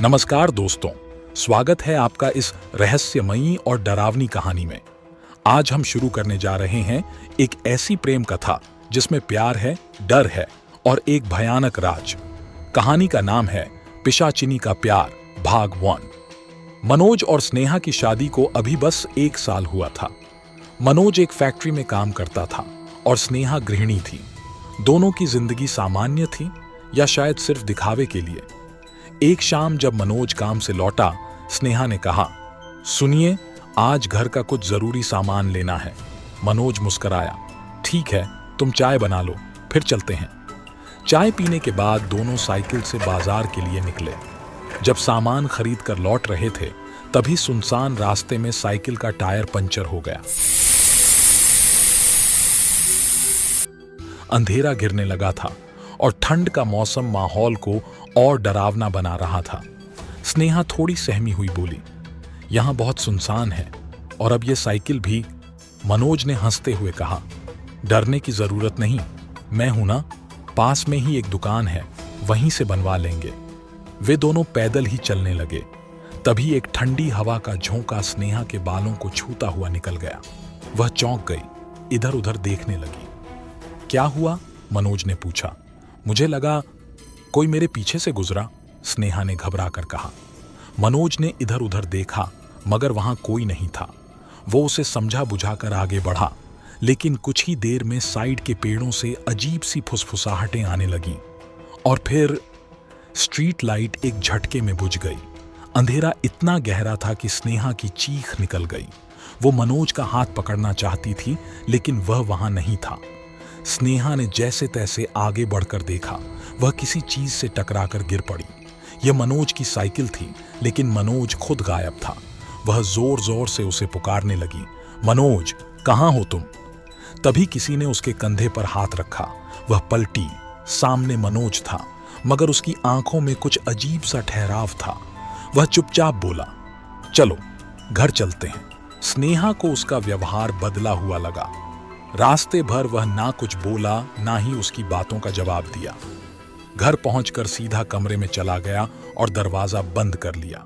नमस्कार दोस्तों, स्वागत है आपका इस रहस्यमयी और डरावनी कहानी में। आज हम शुरू करने जा रहे हैं एक ऐसी प्रेम कथा जिसमें प्यार है, डर है और एक भयानक राज। कहानी का नाम है पिशाचिनी का प्यार भाग 1। मनोज और स्नेहा की शादी को अभी बस 1 साल हुआ था। मनोज एक फैक्ट्री में काम करता था और स्नेहा गृहिणी थी। दोनों की जिंदगी सामान्य थी या शायद सिर्फ दिखावे के लिए। एक शाम जब मनोज काम से लौटा, स्नेहा ने कहा, सुनिए, आज घर का कुछ जरूरी सामान लेना है। मनोज मुस्कुराया, ठीक है, तुम चाय बना लो, फिर चलते हैं। चाय पीने के बाद दोनों साइकिल से बाजार के लिए निकले। जब सामान खरीद कर लौट रहे थे, तभी सुनसान रास्ते में साइकिल का टायर पंचर हो गया। अंधेरा गिरने लगा था और ठंड का मौसम माहौल को और डरावना बना रहा था। स्नेहा थोड़ी सहमी हुई बोली, यहां बहुत सुनसान है और अब ये साइकिल भी। मनोज ने हंसते हुए कहा, डरने की जरूरत नहीं, मैं हूं ना, पास में ही एक दुकान है, वहीं से बनवा लेंगे। वे दोनों पैदल ही चलने लगे। तभी एक ठंडी हवा का झोंका स्नेहा के बालों को छूता हुआ निकल गया। वह चौंक गई, इधर उधर देखने लगी। क्या हुआ? मनोज ने पूछा। मुझे लगा कोई मेरे पीछे से गुजरा, स्नेहा ने घबरा कर कहा। मनोज ने इधर उधर देखा, मगर वहां कोई नहीं था। वो उसे समझा बुझाकर आगे बढ़ा, लेकिन कुछ ही देर में साइड के पेड़ों से अजीब सी फुसफुसाहटें आने लगीं और फिर स्ट्रीट लाइट एक झटके में बुझ गई। अंधेरा इतना गहरा था कि स्नेहा की चीख निकल गई। वो मनोज का हाथ पकड़ना चाहती थी, लेकिन वह वहां नहीं था। स्नेहा ने जैसे तैसे आगे बढ़कर देखा, वह किसी चीज से टकराकर गिर पड़ी। यह मनोज की साइकिल थी, लेकिन मनोज खुद गायब था। वह जोर जोर से उसे पुकारने लगी, मनोज, कहां हो तुम? तभी किसी ने उसके कंधे पर हाथ रखा। वह पलटी, सामने मनोज था, मगर उसकी आंखों में कुछ अजीब सा ठहराव था। वह चुपचाप बोला, चलो घर चलते हैं। स्नेहा को उसका व्यवहार बदला हुआ लगा। रास्ते भर वह ना कुछ बोला, ना ही उसकी बातों का जवाब दिया। घर पहुंचकर सीधा कमरे में चला गया और दरवाजा बंद कर लिया।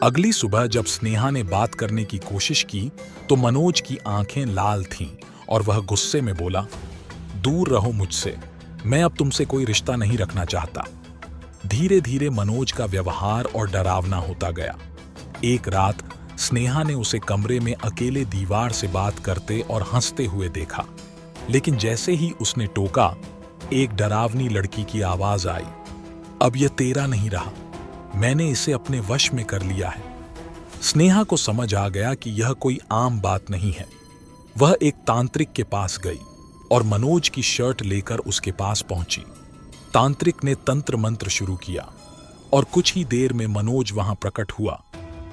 अगली सुबह जब स्नेहा ने बात करने की कोशिश की, तो मनोज की आंखें लाल थीं और वह गुस्से में बोला, दूर रहो मुझसे, मैं अब तुमसे कोई रिश्ता नहीं रखना चाहता। धीरे धीरे मनोज का व्यवहार और डरावना होता गया। एक रात स्नेहा ने उसे कमरे में अकेले दीवार से बात करते और हंसते हुए देखा, लेकिन जैसे ही उसने टोका, एक डरावनी लड़की की आवाज आई, अब यह तेरा नहीं रहा, मैंने इसे अपने वश में कर लिया है। स्नेहा को समझ आ गया कि यह कोई आम बात नहीं है। वह एक तांत्रिक के पास गई और मनोज की शर्ट लेकर उसके पास पहुंची। तांत्रिक ने तंत्र मंत्र शुरू किया और कुछ ही देर में मनोज वहां प्रकट हुआ।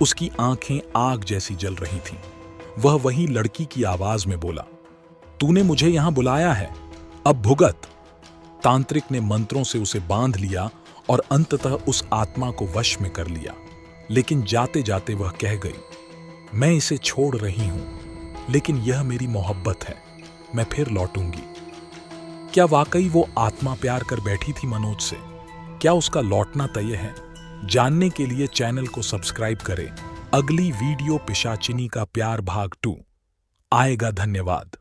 उसकी आंखें आग जैसी जल रही थीं। वह वही लड़की की आवाज में बोला, तूने मुझे यहां बुलाया है, अब भुगत। तांत्रिक ने मंत्रों से उसे बांध लिया और अंततः उस आत्मा को वश में कर लिया। लेकिन जाते जाते वह कह गई, मैं इसे छोड़ रही हूं, लेकिन यह मेरी मोहब्बत है, मैं फिर लौटूंगी। क्या वाकई वो आत्मा प्यार कर बैठी थी मनोज से? क्या उसका लौटना तय है? जानने के लिए चैनल को सब्सक्राइब करें। अगली वीडियो पिशाचिनी का प्यार भाग 2 आएगा। धन्यवाद।